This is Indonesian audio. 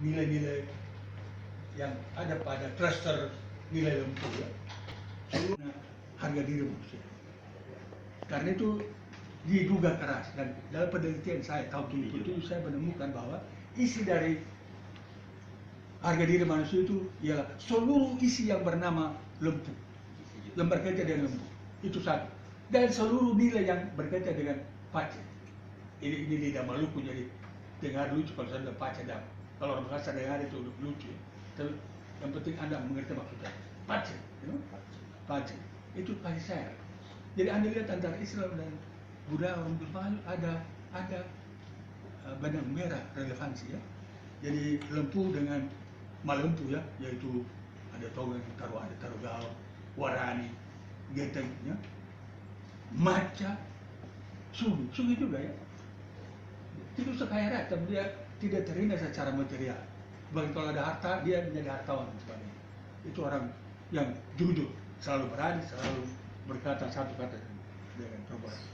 nilai-nilai yang ada pada cluster nilai lempu ya, seluruh harga diri manusia. Karena itu diduga keras, dan dalam penelitian saya tahun 2007 saya menemukan bahwa isi dari harga diri manusia itu ialah seluruh isi yang bernama lempu, yang berkaitan dengan lempu, itu satu. Dan seluruh nilai yang berkaitan dengan pace. Ini lidah Maluku, jadi dengar lucu kalau saya bilang pace dan kalau orang bahasa dengar itu lucu. Tapi yang penting Anda mengerti maksudnya. Pace, pace. Itu kasih sayang. Jadi Anda lihat antara Islam dan budaya orang Melayu ada benang merah relevansi ya. Jadi lempu dengan malempu ya, yaitu ada tongeng, ada tarugal, warani, geteng ya, maca, sungi juga ya. Itu sekaya raya, tapi dia tidak terhina secara material. Bahkan kalau ada harta, dia menjadi hartawan dan sebagainya. Itu orang yang jujur, selalu berani, selalu berkata satu kata dengan perbuatan.